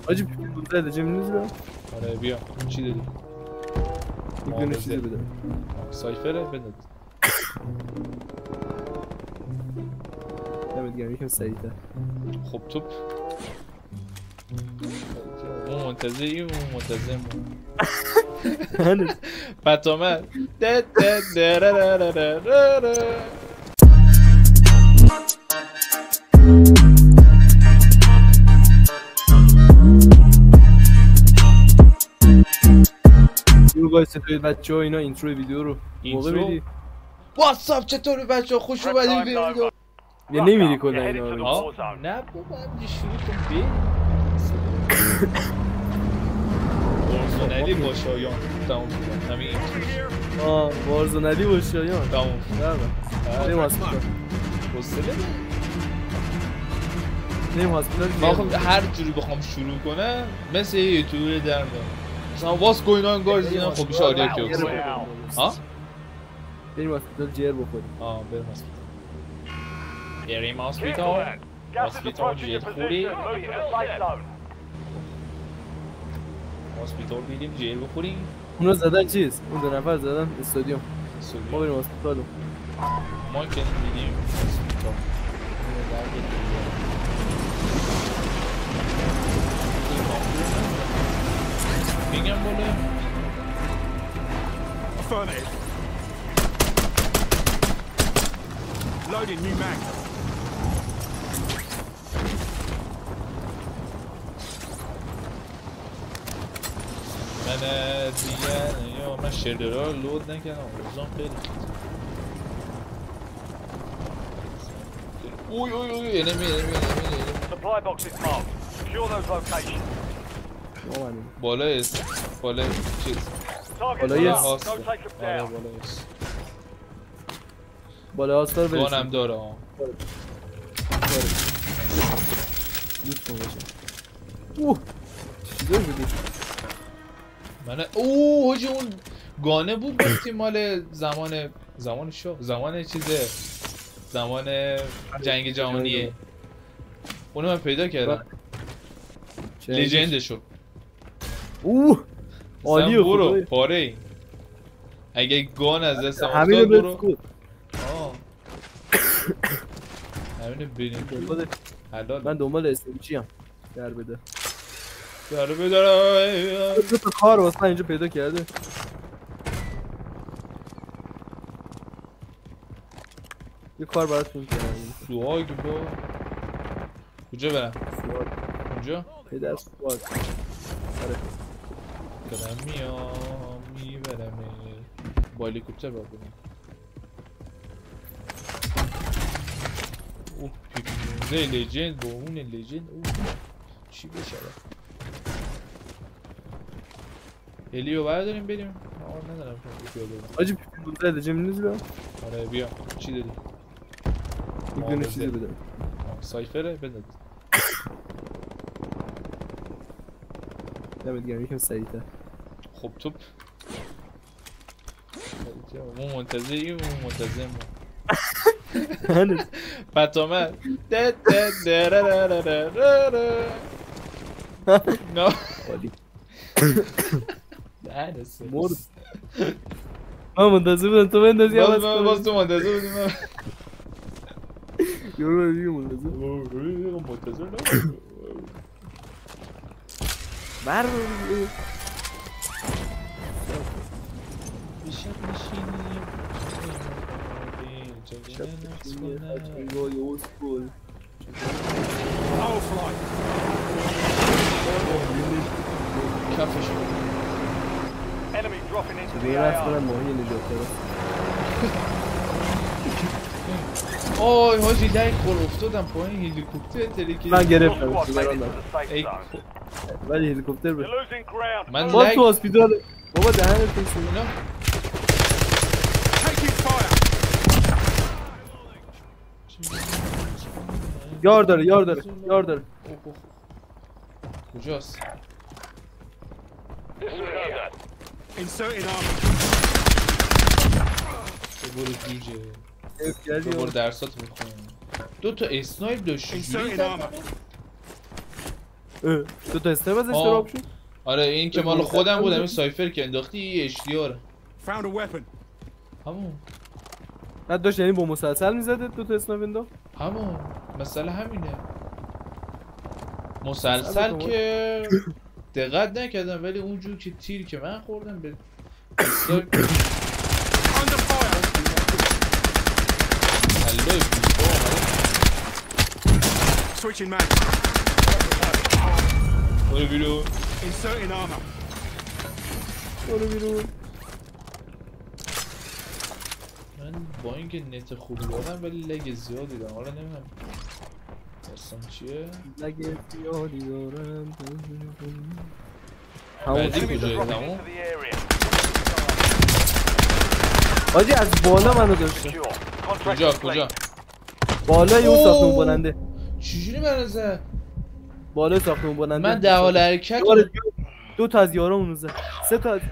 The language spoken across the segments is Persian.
Acı burada edeceğimiz mi? آره بیا چی داری؟ یک دونه چیزی بده. سایفره بده. دمت گرم یکم سریع‌تر. خب توپ اون منتظری اون منتظر پتومت یو گایز چطورید بچه ها اینا اینترو ویدیو رو موقع میدی؟ واتساپ چطوری بچه ها خوش اومدید ویدیو یا نمیری کلا اینا رو نه بابا همینجا شروع کن بی وارزونلی با شایان تموم شد همین اینتروش وارزونلی با شایان تموم شد بریم هاسپیتال حوصله بریم هاسپیتال من خب هر جوری بخوام شروع کنم مثل یه یوتیوبر در میاد مثلا what's going on guys اینا خب میشه آدیا کیوکس ها بریم هاسپیتال جر بخوریم بریم هاسپیتال بریم هاسپیتال هاسپیتال جر خوری هاسپیتال بریم جر بخوریم اونا زدن چیز؟ اون دو نفر زدن استادیوم ما بریم هاسپیتال ما که میدیم هاسپیتال میگم بالا Affirmative. Loading new mag. من دیگه یا من شلدرها رو لود نکردم روزان خیلی اوی اوی اوی انمی Supply box is marked. Secure those locations. بالای چیز بالای هاست Go take them آره down. بالای است بالای هاستار برسیم گانم داره ها لوت کن باشه اوه چیزایی بودی من اوه حاجی اون گانه بود گفتی مال زمان چیزه زمان جنگ جهانیه اونو من پیدا کردم لیجندشو اوه عالیه برو پاره ای اگه گان از دست من همینو افتاد برو بسکوت همینو بریم حلال من دنبال SMG هم در بده دو تا کار واسه من اینجا پیدا کرده یه کار براتون کردم سواگ با کجا برم؟ سواگ اونجا؟ پدر سواگ آره دارم میبرم با هلیکوپتر باید برم اوه پیپیونزه لیجند با اون لیجند اوه چی بشه هلیو برداریم بریم ندارم آجی پیپیونزه edeceğimiz mi? آره بیا چی داری؟ یک دونه چیزی بده سایفره بده دمت گرم یکم سریع‌تر خب توپ اون منتظری اون منتظر پتومت نه مرد من منتظر بودم تو بندازی باز تو منتظر بودیم یورو دیگه منتظر بر کفش Enemy dropping into the دیگه رفت AR. کنم ماهی نجات داره آی حاجی لایک خور افتادم پایین هلیکوپتر تریکی من گرفتم Squad made it to سیگاران the safe ای zone. ولی هلیکوپتر You're به losing ground. من باز لایک تو هاسپیتال بابا دهنت پیسه اینا Taking fire. یار داره کجاست؟ Inserting armor. برو جوجه اف کردی برو درسات میکنم دو تا اسنایپ داشتی Inserting armor. تو تا استر ازش دراب شد؟ آره این که مال خودم بود، همین سایفر که انداختی HDR. Found a weapon. همون نه داشت یعنی با مسلسل میزده دو تا اسنایپ انداخت؟ همون مسئله همینه. مسلسل که دقت نکردم ولی اونجور که تیر که من خوردم به Under fire. هلوی Switching mag. برو بیرون. Inserting armor. برو بیرون. من با اینکه نت خوبی دارم ولی لگ زیادی دارم، حالا نمیدونم داستان چیه؟ لگ زیادی دارم. بعدی Enemies کجایی are dropping تمام؟ into the area. آجی از بالا منو داشته. Secure. Contract کجا complete. کجا؟ بالای اون ساختمون بلنده. چجوری منو زد؟ بالای ساختمون بلنده. من در حال حرکت دو تا از یارامونو زد.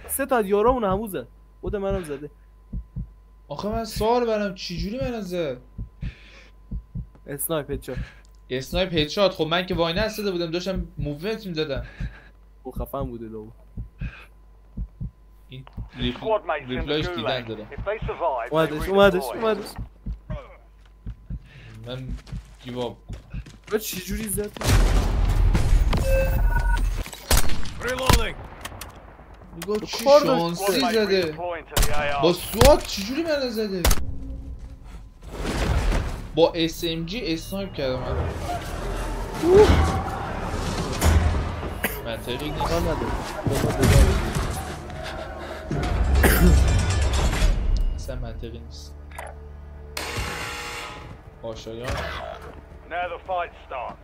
سه تا از یارامونو همون زد. خود منم زده. آخه من سوال برم چجوری منو زد؟ اسنایپ هدشات. اسنایپ هدشات. خب من که وای نستاده بودم داشتم موومنت میدادم. او خفن بوده لو. این Squad mates in the ریپلایش دیدن gulag. دارم. If they survive, they اومدش. redeploy. من گیواب. بعد چجوری زد؟ Reloading. میگو چی کار داشت. شانسی Squad mate زده؟ redeploying to the AR. با سوات چجوری منو زده؟ با SMG اسنایپ کردم من. منطقی نیست. کار نداره. اصلا منطقی نیست. آشایان Now the fight starts.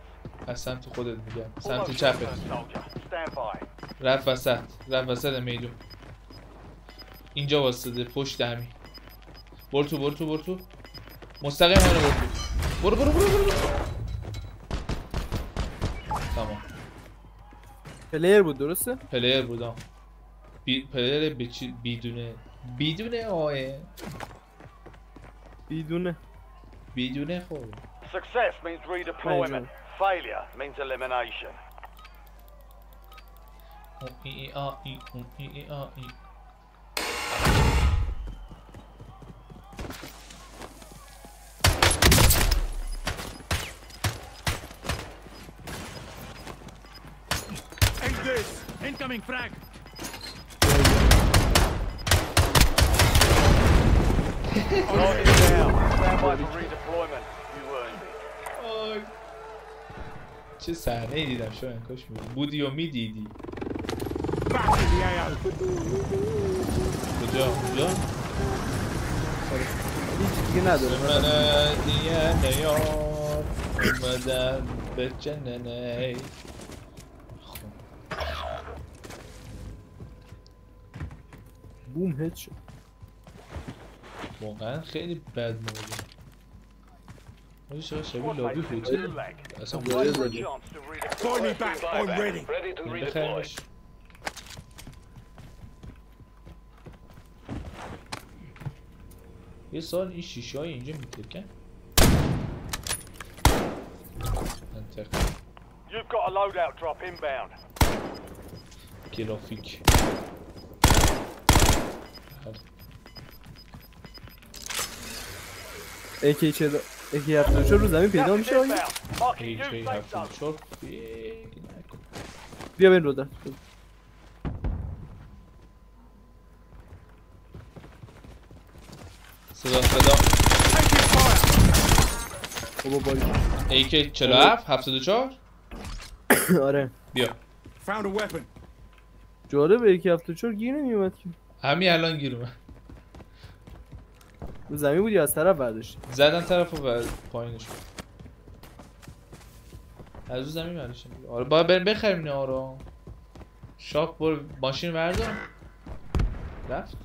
از سمت خودت میگم، Almost سمت your چپت. turn, soldier. Stand by. رفت وسط میدون. اینجا واسطه پشت همین. برو تو مستقیم منو برو. تمام. پلیر بود درسته؟ پلیر بودم. پلیر بدون آه. بدون خوب. Success means redeployment. Failure means elimination. End this. Incoming frag. Target down. Stand by for redeployment. You earned it. آی چه صحنه ای دیدم شاید کاش بودی و میدیدی. Back in the AO. کجا؟ هیچ دیگه نداره. من دیگه نیار اومدم به جننه. بوم هدشات. واقعا خیلی بد موضوع. ولی چرا شبیه Squad لابی mates in the فوجه؟ gulag. اصلا Wait وارد for a زدی. chance to redeploy. Join me back. I'm ready. Ready to redeploy. بخیرش. یه سال این شیشه های اینجا میترکن؟ منطقه. You've got a loadout drop inbound. گرافیک. AK-74 رو زمین پیدا میشه آگه؟ Inbound. Marking ای new چه safe هفتون zone. چار فکر نکن. بیا بین رو در. صدا Taking fire. بابا باری. AK-47 74 آره. بیا Found a weapon. جالبه AK-74 گیر نمیومد که. همین الان گیر اومد. رو زمین بود یا از طرف برداشتی؟ زدن طرف و پایینش بود. از رو زمین برداشتن. آره باید بریم بخریم اینا رو. شاپ برو ماشین بردار. رفت.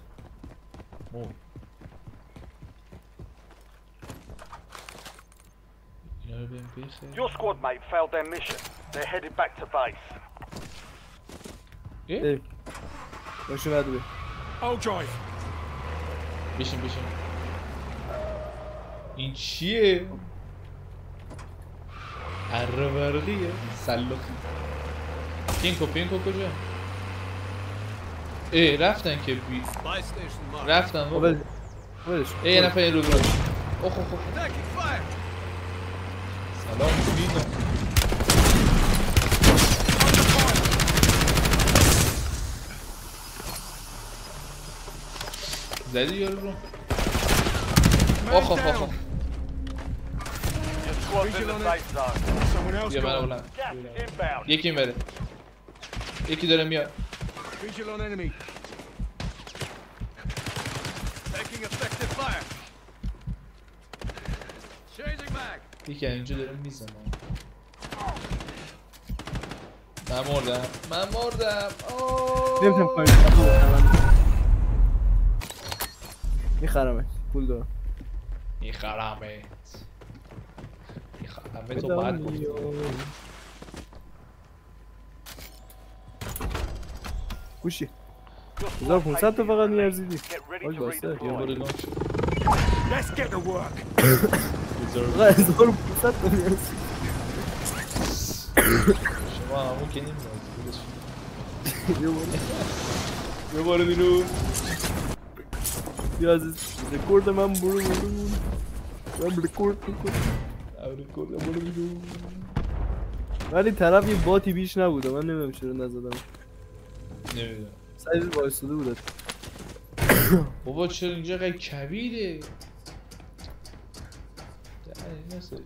اینا رو بریم بخریم. Your squad mate failed their mission. They're headed back to base. اه؟ باشو بعد بیا. I'll drive. بشین این چیه؟ اره برقیه سلخی پینکو کجا؟ ای رفتن که بی رفتن بابا. ولش ای یه نفر این رو برو. اوه سلام بینا. زدی یارو رو. اوه Your squad's in the safe zone. Someone else بیا من got اولم. Gas is inbound. یکی بره. یکی داره میاد. visual on enemy. Taking effective fire. Changing back. یکی اینجا داره میزنه. من مردم. نمیتونم پایین میخرمت پول دارم میخرمت تو باید گفت 1500 تا فقط میارزیدی Get ready آج to باسته یه بار redeploy. گم شد. Let's get to work. فقط 1500 تا میارزیدی شما همون که نمیدونید یه بار بیرون بیا عزیز رکورد من برو من رکورد بیرون ولی طرف یه باتی بیش نبوده من نمیدونم چرا نزدم نمیدونم سایز وایستاده بوده بابا چرا اینجا قیل کبیره نسه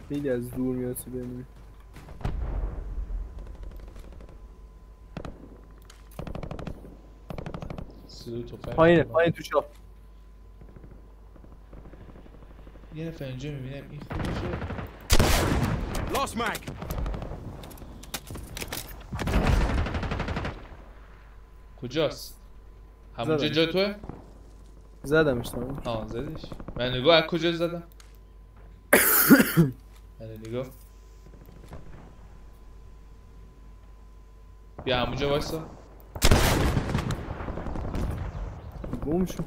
خیلی از دور میاد ببینیم پایین تو شاپ یه نفر اینجا میبینم این خودشه Lost mag. کجاست؟ همونجا جا توه؟ زدمش تمام آه زدیش من نگاه از کجا زدم؟ من نگاه بیا همونجا وایسا گم شو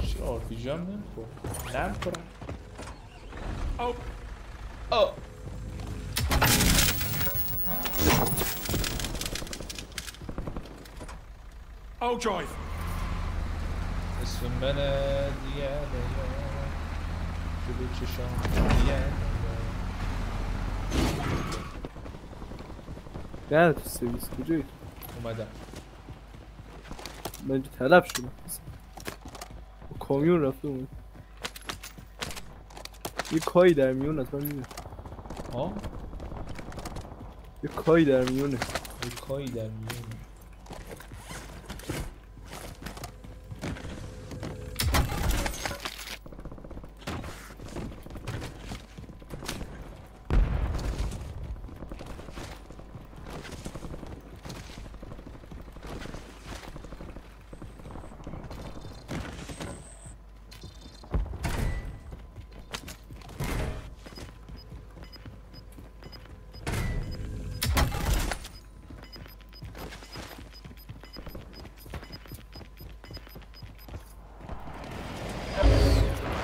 چرا آرپیجی هم نمیخورم Oh, آه oh, drive. اسم منه دیگه جلو چشام دیگه نه تو سرویس کجایی؟ اومدم من اینجا طلب شدم با کامیون رفته اومد یه کایی در میون از من میده ها؟ یه کایی در میونه یه کایی در میونه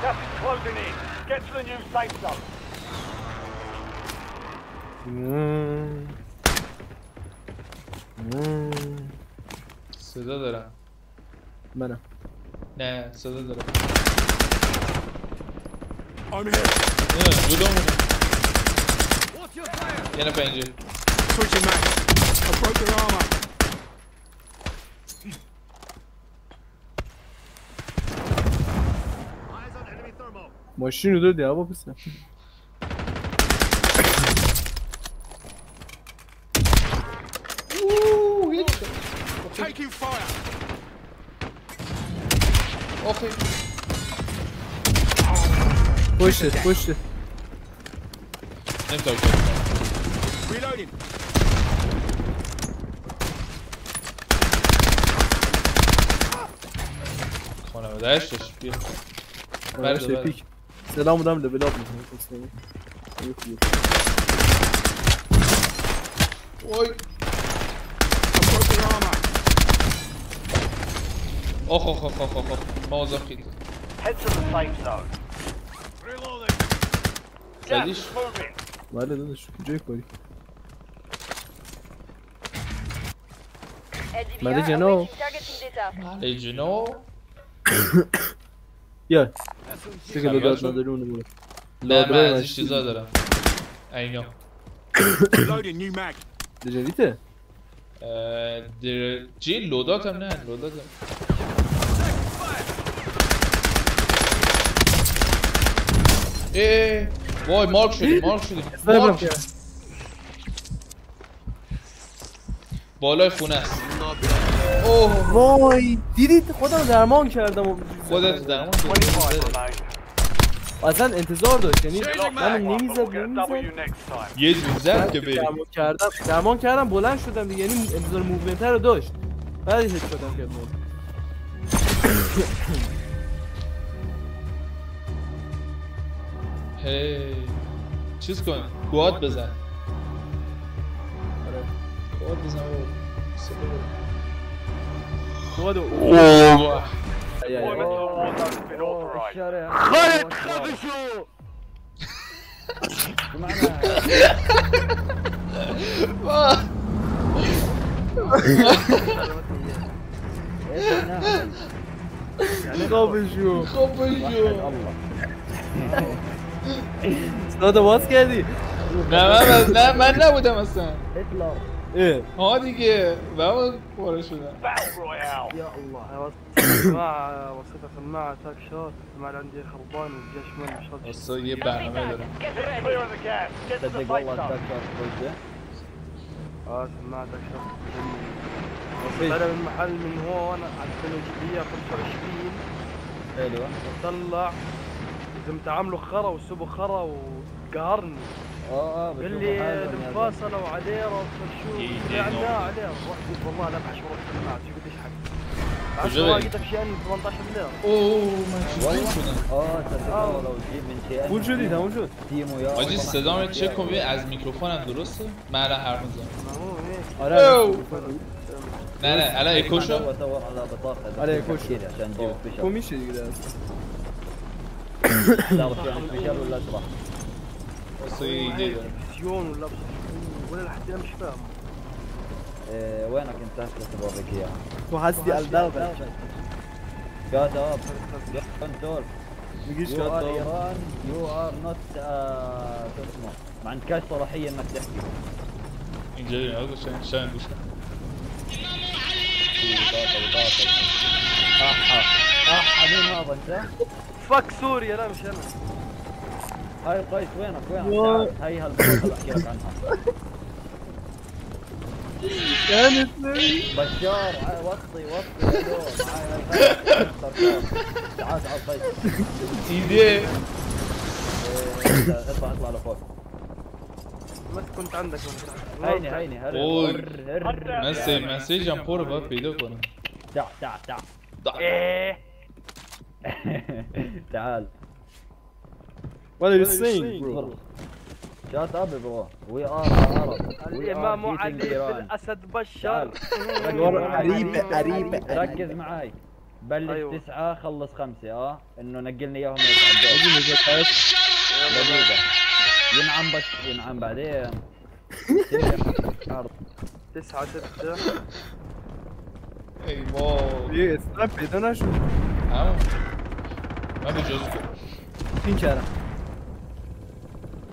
Gas is closing in. Get to the new safe zone. صدا دارم منم نه صدا دارم I'm here. نه جلومونه یه نفر اینجا Switching mag. I broke their armor. ماشین رو دادی هوا پسر Taking fire. آخه پشت نمیتونم کنم Reloading. خانوادهش داشت بیا برش پیک سلام بودم لبل آپ میکنم وای I broke their armor. آخ آخ آخ آخ آخ مازم خیلی Head to the safe zone. Reloading. Gas زدیش is moving. بله داداش کجای کاری Mother General. ای جنو یا چه که خلوت لادات شد؟ نداری اونو برو نه من لادره ازش چیزا دارم اینا Reloading. New mag. دجاویته چی لوداتم نه لوداتم وای مارک شدیم مارک شدیم مارک بالای خونه است اوه وای دیدید خودم درمان کردم خودت درمان 25 داری. remain. اصلا انتظار داشت یعنی Not من bad one, but نمیزد we'll get W نمیزد next time. یه جوری زد که بریم درمان کردم بلند شدم دیگه یعنی انتظار موومنت رو داشت بعد هیچ شدم که هی چیز کن گواد بزن گواد بزن خود اوه Deployment to a war zone has been authorized. خوابشو خوابشو صدا باز کردی نه من نبودم اصلا اه ها دیگه بابا پاره شدم Battle Royale. يا الله يا سماعة وصيتها سماعة تاك شوت السماعة اللي عندي خربان والجيش من مش راضي اصلا یه برنامه دارم Clear of the gas. Get to the safe zone. سماعة تاك شوت طلع من محل من هون على الثلاجية 25 حلوة وطلع زعما تعاملوا خرا وسبوا خرا وقهرني قال لي المفاصلة وعليرة وشو لعناه عليه رحت قلت والله لا بحش بروح سماعة شو قديش حق وجاي. 10 واجد اشياء 18 ليرة اوه من چیزی شدم تصدق لو تجيب من شيء پول شدی تموم شد تيمو يا آجی صدام رو چک کن ببین از میکروفونم درسته؟ من الان حرف میزنم ما هو هيك آره نه الان اکو شد ادور على بطاقة على كل كذا عشان تجيب سبيشال تو میشه دیگه درست تعرف يعني سبيشال ولا اشرح؟ اصلا یه ایده دارم تلفزيون ولا لحد الان مش فاهم وينك انت هسه بوريك اياها تو هستی الدغ شاداب كنترول میگیش يو ار شاد ايران يو ار نوت شو اسمه ما عندكش صلاحية انك تحكي اینجا نگاه کن شاید گوش کن مين هذا انت؟ فك سوريا لا مش انا هاي قيس وينك تعال هاي هالبطاقة اللي احكي لك عنها كانت بشار وطي معاي تعال قيس ایده اطلع لفوق ما كنت عندك هيني اوه مسیج هم پره باید پیدا کنم تعال What are you saying bro? Shut up bro. We are Arab. الامام علي بالاسد بشار قريبة ركز معاي. بلش أيوة. 9 خلص 5 انه نقلني اياهم يتعدوا دقيقة ينعم بعدين 9 6 ای وای یه اسنپ پیدا نشد همون من به جز پین کردم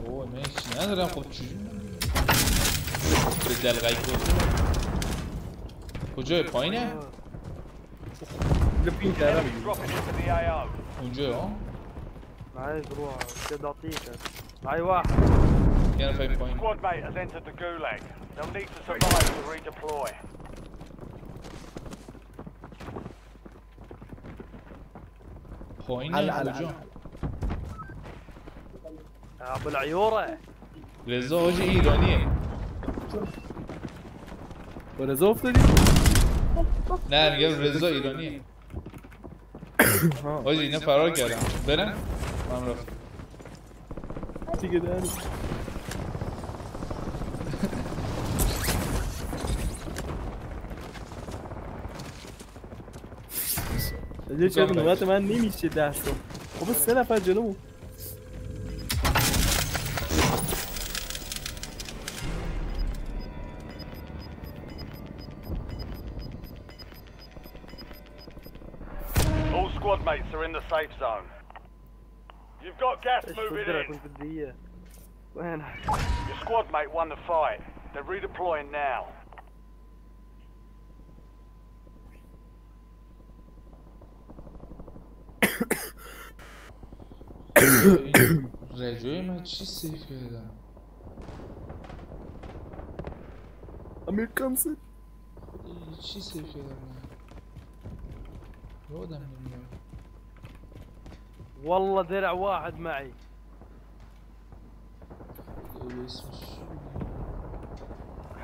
اوه من هیچی ندارم خب چجور به دلغی کن کجای پایینه؟ یه پین کردم Enemy dropping into the AO. اونجا ها؟ معي روح كده اعطيك معي واحد یه نفر این پایین Squad mate has entered the gulag. They'll need to survive to redeploy. پایینه کجا؟ ابو العيوره رضا حاجی ایرانیه با رضا افتادی؟ نه میگم رضا ایرانیه حاجی اینا فرار کردم برم؟ من رفتم دیگه دهنی یه چرا نوبت من نمیشه 10 تا خب 3 نفر جلومون All squad mates are in the safe zone. You've got gas moving in. كنت بدي وين Your squad mate won the fight. They're redeploying now. رجوع من چی سیف کردم امریکان سید چی سیف کردم من یادم نمیاد والله درع واحد معي اسمش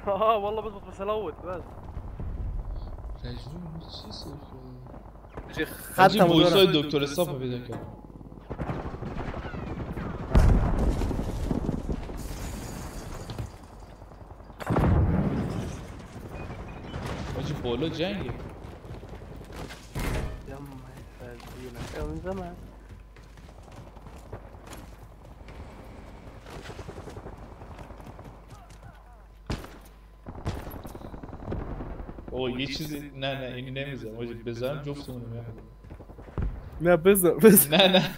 والله بس الوت بس رجوع من چی سیف کردم حاجی حاجی خطم وایسای دکتر استاپ پیدا کردم حاجی بالا جنگه يما يسعدينا من زمان اوه یه چیزی نه اینی نمیذارم حاجی بذارم جفتمون میاد نه بذار نه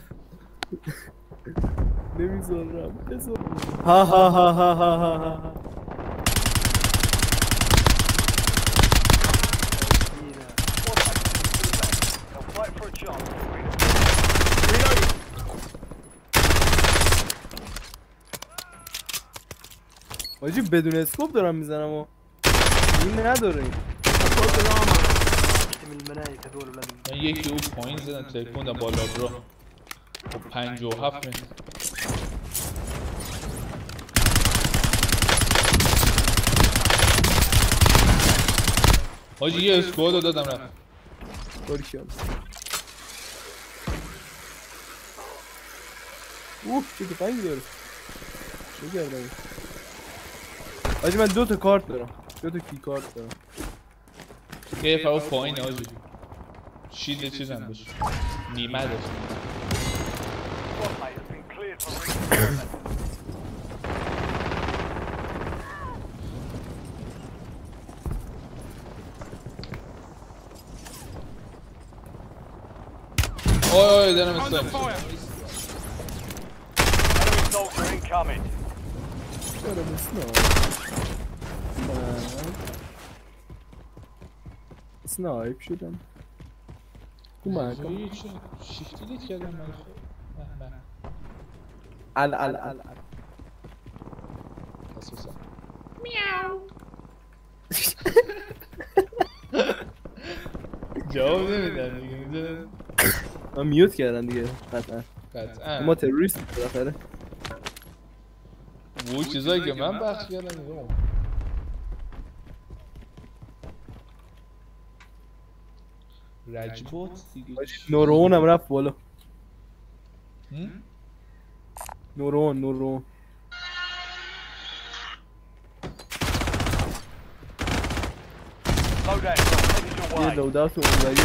نمیذارم بذار ها ها ها ها ها ها They'll fight for a chance. حاجی بدون اسکوپ دارم میزنم و این نداره این من المنايك هذول ولا من یکی اون پایین زدم ترکوندم با لابرا با 57 متر حاجی یه اسکواد رو دادم رفت باریکلا اوه چه تفنگی داره چه کردم حاجی من 2 تا کارت دارم 2 تا کی کارت دارم یه فرو پایین حاجی شیلد چیزم بشه نیمه داشت Squad mate has been cleared for redeployment. اوه دارم Under استایم fire! Enemy soldier incoming. دارم اسنایپ شدم کمکم یه چی شیفتی لیت کردم من نه ال حساسم جواب نمیدن دیگه میدونن من میوت کردم دیگه قطعا قطعا ما تروریست بالاخره وو چیزایی که من بخش کردم دیگه رجبوت دیگه نورون هم رفت بالا هم؟ نورون Loadout headed your یه way. لودات اونوری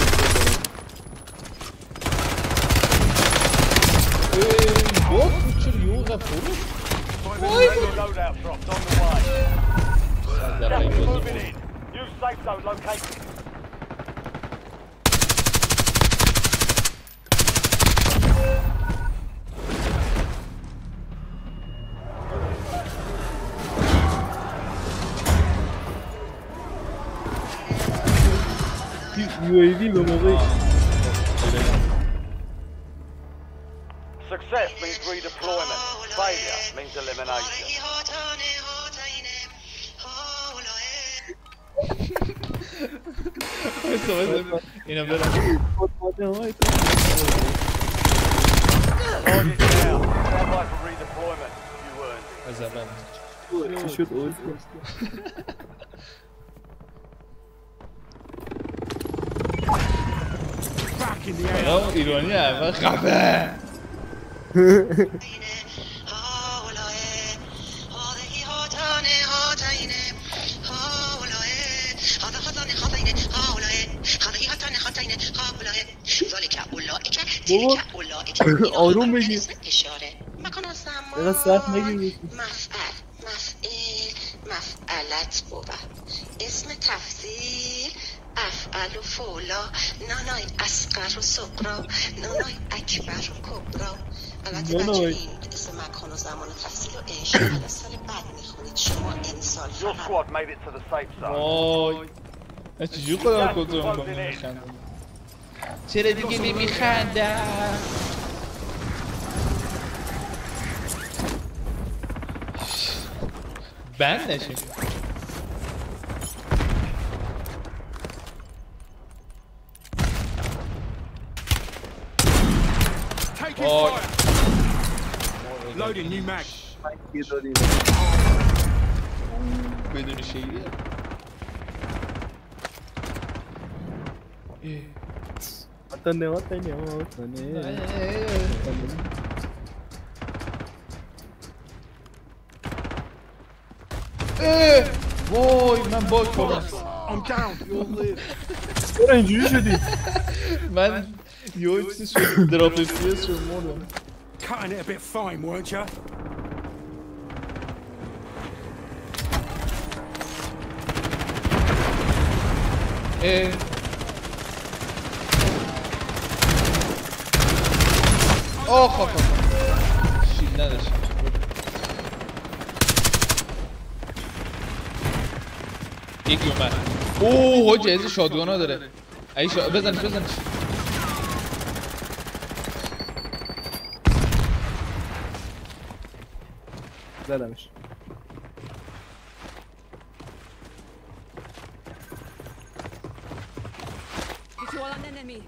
بوت چرا یو غفورو Friendly loadout drops on the way. در Gas is حقیقت moving in. New safe zone located. UAV به موقعی Success means redeployment. Failure means elimination. اینا برم Target down. Stand by for redeployment. You earned it. از اول چی شد اوز Back in the air! اون ایرانی اول خفه بابا آروم بگیر دقیقه سخت نگیر مفعلت بود اسم تفضیل افعل و فولا نانای اسقر و صغرا نانای اکبر و کبرا. البته بچه این اسم مکان و زمان و تفصیل و انشاءالله سال بعد میخونید شما انسان Your فقط. squad made it to the safe zone. وای چجوری خودم کنترل کنم میخندم چرا دیگه نمیخندم بند نشیم Taking Oh. fire. Loading new mag. یه دادیم بدون شیده وطنه وای من باگ خوردم I'm down. You'll live. چرا اینجوری شدی؟ من یه چیزی شد دراپ FPS شد مردم Cutting it a bit fine, weren't you? آخ آخ شیل نداشت یکی اومد اوه جهاز شادگانا داره بزنش زدمش Visual on enemy.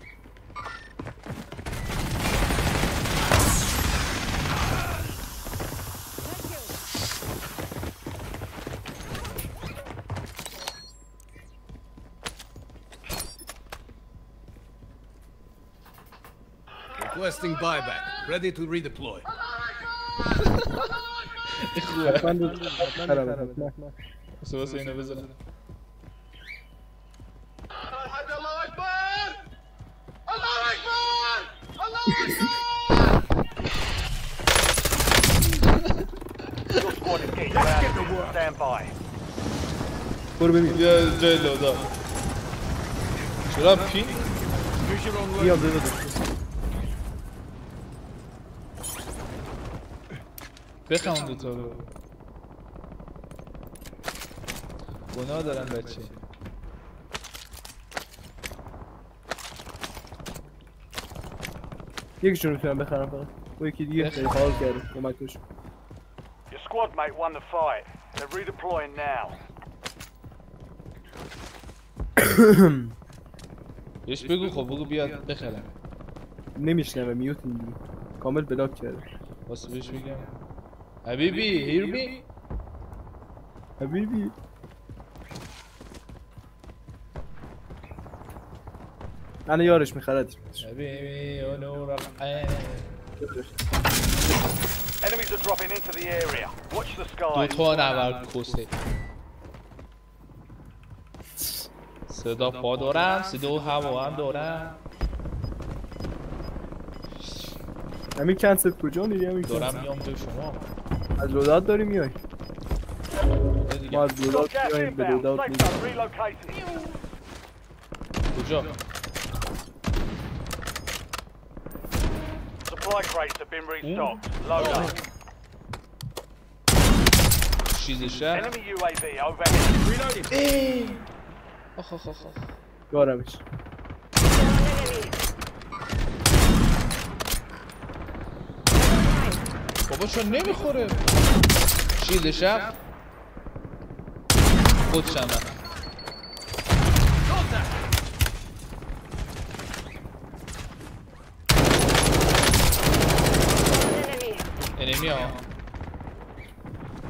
Requesting buyback. Ready to redeploy. واسه اینو بزنم Your squad is getting grounded. Stand by. برو ببین بیا جای لودا چرا پین؟ Use your own بیا load. بده بخوام دوتا رو گناه دارن بچه یکیشون میتونم بخرم فقط و یکی دیگه خیلی حال کرده کمک بشه Your squad mate won the fight. They're redeploying now. بهش بگو خب بگو بیاد بخرم نمیشنوه میوت اینجوری کامل بلاک کرده واسه بهش بگم حبیبی هیر می حبیبی من یارش میخردش حبیبی اونو رفعه Enemies are dropping into the area. Watch the دو sky. تا نورد کسه صدا پا دارم صدا هوا هم دارم همین کنسل کجا میری همین دارم کنسل میام به شما از لودات داری میای ما از Got لودات gas میایم به inbound. لودات Safe میریم zone relocated. کجا؟ Supply crates have been restocked. Load up. چیز شهر Enemy UAV overhead. Reloading. آخ آخ آخ دارمش بابا چون نمیخوره شیلد شهر خودشم انمی ها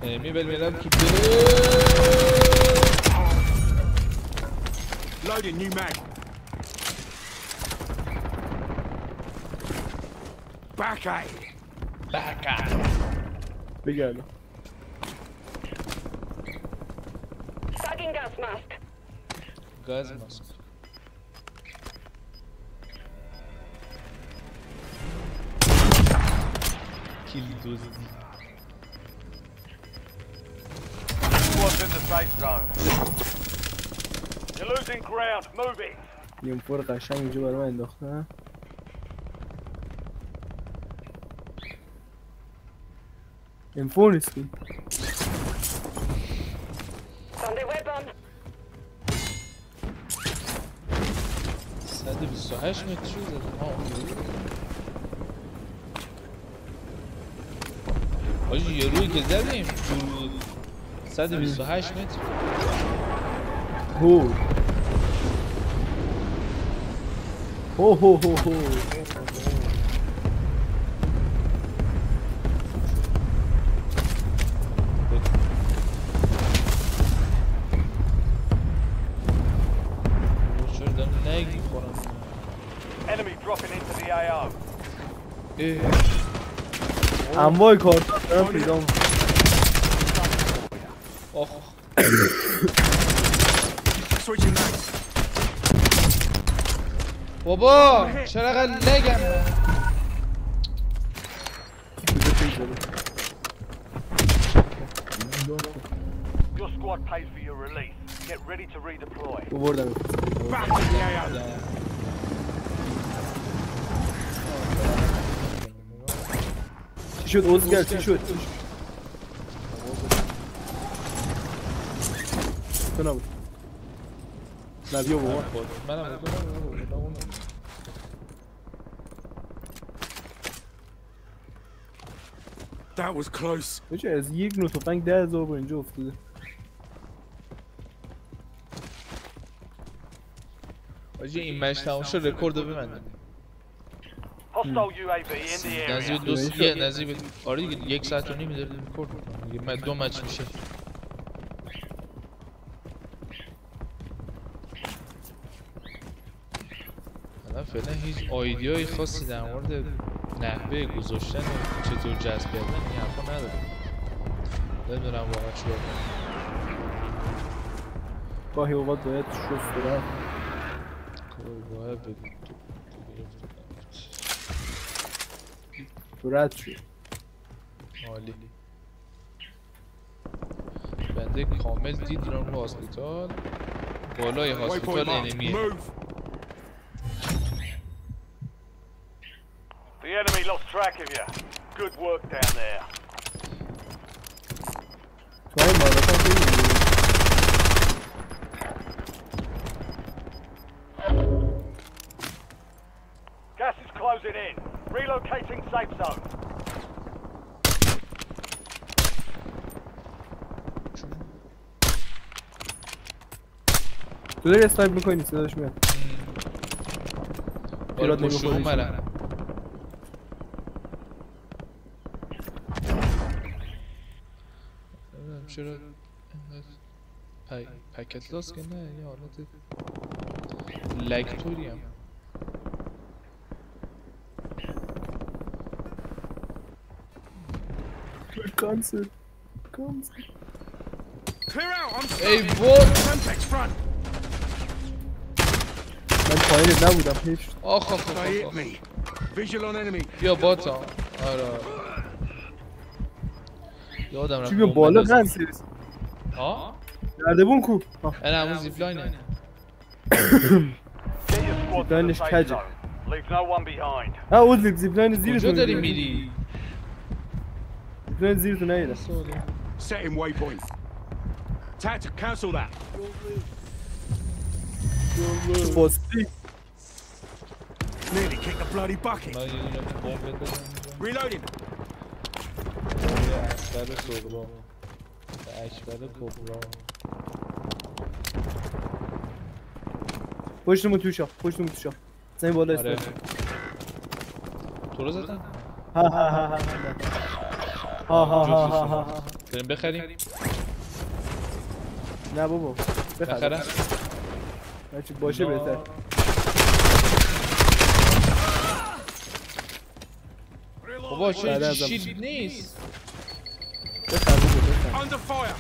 انمی بالملل کی Loading new mag. Back at it. بگردم Tagging gas mask. گاز ماسک کیل دزدی. Squad's in the safe zone. You're losing ground. Moving. یه مفور قشنگ اینجا برای من انداختن. M4 نیستی. Sunday weapon. 128 متر شو زدم. آجی یه روی که زدیم 128 متر. هو هو هو هو هو Enemy dropping into the AO. انواع کارتا دارم پیدا می‌کنم. آخ Switching mags. بابا چرا لگم Your squad pays for your release. Get ready to redeploy. بردم. Back to the AO. چی شد اوزگر چی شد؟ تو نبود. نه بیا بابا. منم That was close. بچه از یک نوع تفنگ 10,000 با اینجا افتاده. آجی این مش تمام شد رکورد رو ببندم. Hostile UAV in the area. نزدیک دوستیه نزدیک آره دیگه 1 ساعت و نیم داره رکورد میکنم. 2 مچ میشه. الان فعلا هیچ آیدیای خاصی در مورد نحوه گذاشتن و چطور جذب کردن این حرفا ندارم. نمیدونم واقعا چیکار کنم. گاهی اوقات باید شست برم. باید بگم تو رد شد. عالی. بنده کامل دید رو هاسپیتال. بالای هاسپیتال انمیه. The enemy lost track of you. Good work down there. تو این مالکان بگیری. Gas is closing in. Relocating safe zone. تو داری اسنایپ میکنی صداش میاد. آره پشت اومدن. چرا پکت لاس که نه یه حالت لکتوری هم کانسل Clear out. I'm ای وای Semtex front. من پایینت نبودم هیچ. آخ آخ They hit آخ me. Visual on enemy. بیا باتا آره یادم رفت چی بیا بالا قند سریس. ها؟ نردبون کو؟ این همون زیپلاینه. Get your squad to the Danish safe Kaja. zone. Leave no one behind. ها اون زیپلاین زیرتون. کجا داری میری؟ زیپلاین زیرتون نیره. Setting waypoint. Tactic, cancel that. باستی. Nearly kicked the bloody bucket. من یه دونه بمب بزنم. Reloading. اکبر صغرا اکبر کبرا پشتمون توشا پشتمون توشا زمین بالا آره است. تو رو زدن؟ ها ها ها ها ها ها ها ها. بریم بخریم؟ نه بابا بخرم؟ هرچی باشه بهتر. بابا چه شیلد نیست؟ بخر بابا Under fire.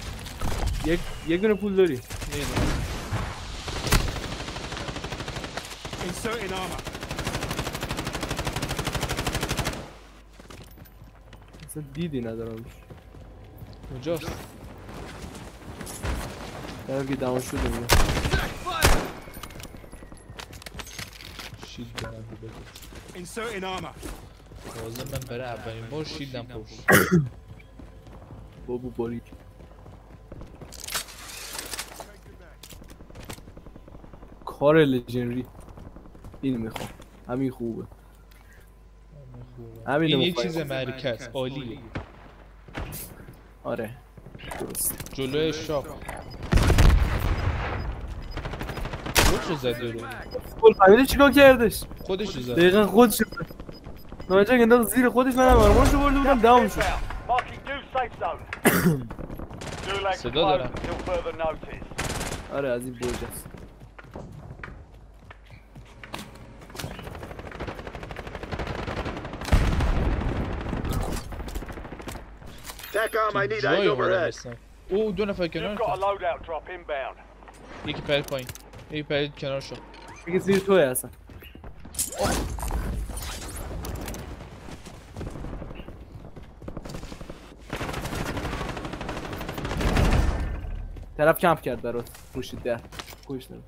یک دونه پول داری؟ Inserting armor. اصلا دیدی ندارم کجاست؟ طرف که داون شده میگه شیلد دارم بده Inserting armor. لازم من برای اولین بار شیلدم پشت بابو باریک کار لژنری این میخوام همین خوبه همین این یه چیز مرکز عالیه آره درست جلوی شاپ خودشو زده رو گل فهمیده چیکار کردش خودشو زده دقیقا خودشو ناجنگ انداخت زیر خودش منم آرمانشو برده بودم داون شد Marking new safe zone. Gulag صدا closed دارم until further notice. آره از این برج است جایی اومدم بستم او دو نفر کنار You've got a loadout drop inbound. یکی پرید پایین یکی پرید کنار شد دیگه زیر توی اصلا طرف کمپ کرد برات پوشید در خوش نمید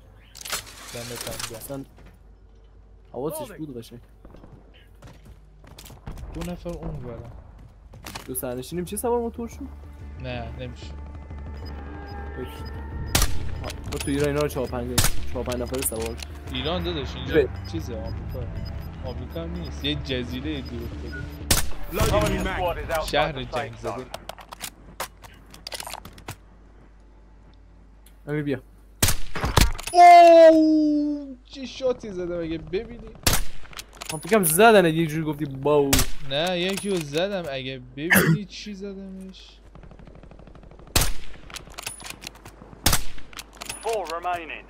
اصلا حواسش بود قشنگ دو نفر اون برم دو سرنشینیم چه سوار موتور شد؟ نه نمیشه ما تو ایران اینا رو 4-5 نفره سوار ایران داداش اینجا چیزه آمریکا هم نیست یه جزیره دور افتاده Loading new mag. Squad is outside شهر the جنگ safe زده zone. امیر بیا اوه چه شاتی زده مگه ببینی من فکرم زدن یه جوری گفتی باو نه یکی رو زدم اگه ببینی چی زدمش 4 remaining.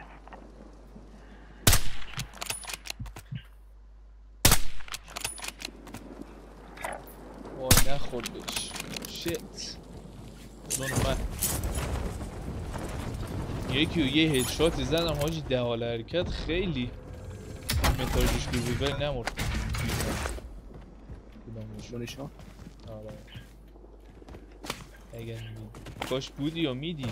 وای نخوردش شت اون اومد یکی رو یه هدشاتی زدم حاجی ده حال حرکت خیلی متاجش رو ریول نمورد شونشان آره اگر کاش بودی و میدی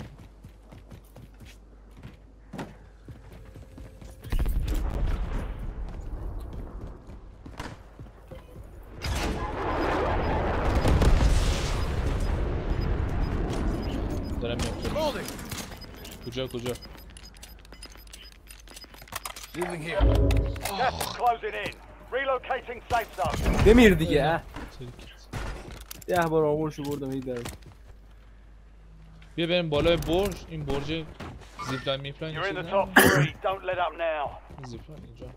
دارم میام کجا Moving here. Gas is closing in. Relocating safe zone. بمیر دیگه 10 بار آمورشو بردم این در بیا بریم بالای برج این برج زیپلاین میپلاین You're in the top 3. Don't let up now. زیپلاین اینجا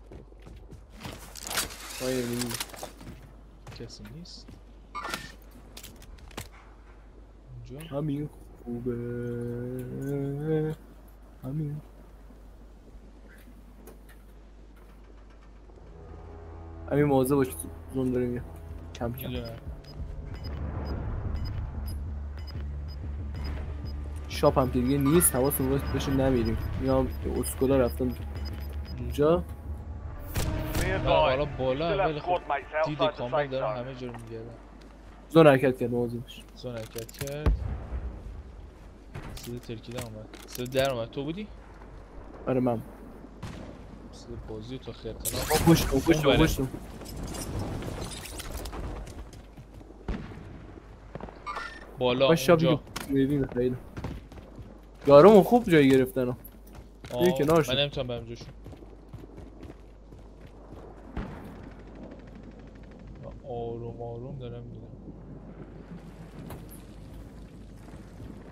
پایین کسی نیست اینجا همین خوبه همین همین موضوع باش زون داریم یه کم میدونم شاپ هم که دیگه نیست حواسمون باشه بشه نمیریم میام اسکولا رفتم اونجا حالا بالا ولی خب دید کامل دارم همه جا رو میگردم زون حرکت کرد موضوع باشه زون حرکت کرد صدا ترکیدن اومد صدا در اومد تو بودی؟ آره من صدا بازی تو خیرکنار پشتم بالا اونجا میبینه خیلی یارمون خوب جایی گرفتن آه کنارشون من نمیتونم برم جاشون آروم آروم دارم میرم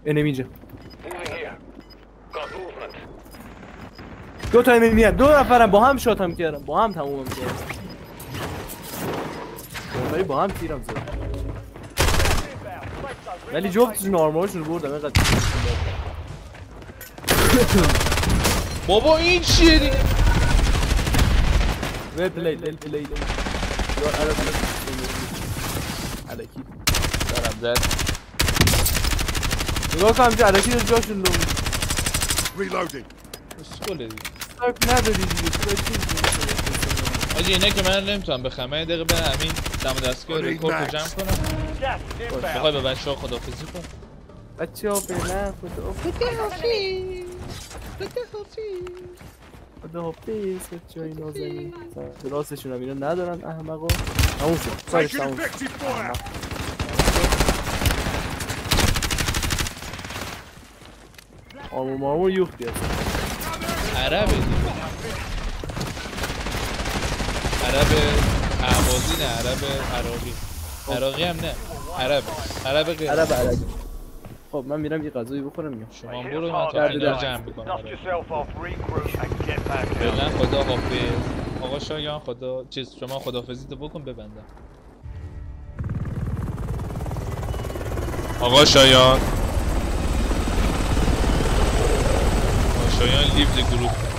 انمی اینجا Moving here. Got movement. دو تا انمی میاد دو نفرم با هم شات هم کردم با هم تمومم کردم ولی با هم تیرم زدم ولی جفتشون آرمارشون رو بردم اینقدر بابا این چیه دیگه ویل پلید علکی دارم زد نگاه کنم اینجا علکی دار جاشون رو Reloading. اسکوله دیگه سایپ نداری دیگه آجی اینه که من نمیتونم بخمه یه دقیقه برم همین دم دستگاه رکورد رو جمع کنم gas is inbound. میخوای به بچه ها خداحافظی کن؟ بچه ها فعلا خداحافظ بچه های نازنین راستشون هم اینا ندارن احمقا تموم شد سرش Taking تموم شد effective fire. آمون مامون یوختی هست عربه دیگه عرب اهوازی نه عرب عراقی عراقی هم نه عرب غیر عرب عربی خب من میرم یه غذایی بخورم میام شما برو من تا اینا جمع میکنم Dust yourself off, regroup, and get back out. فعلا خدا حافظ آقا شایان خدا شما خداحافظی تو بکن ببندم آقا شایان لیو دی گروپ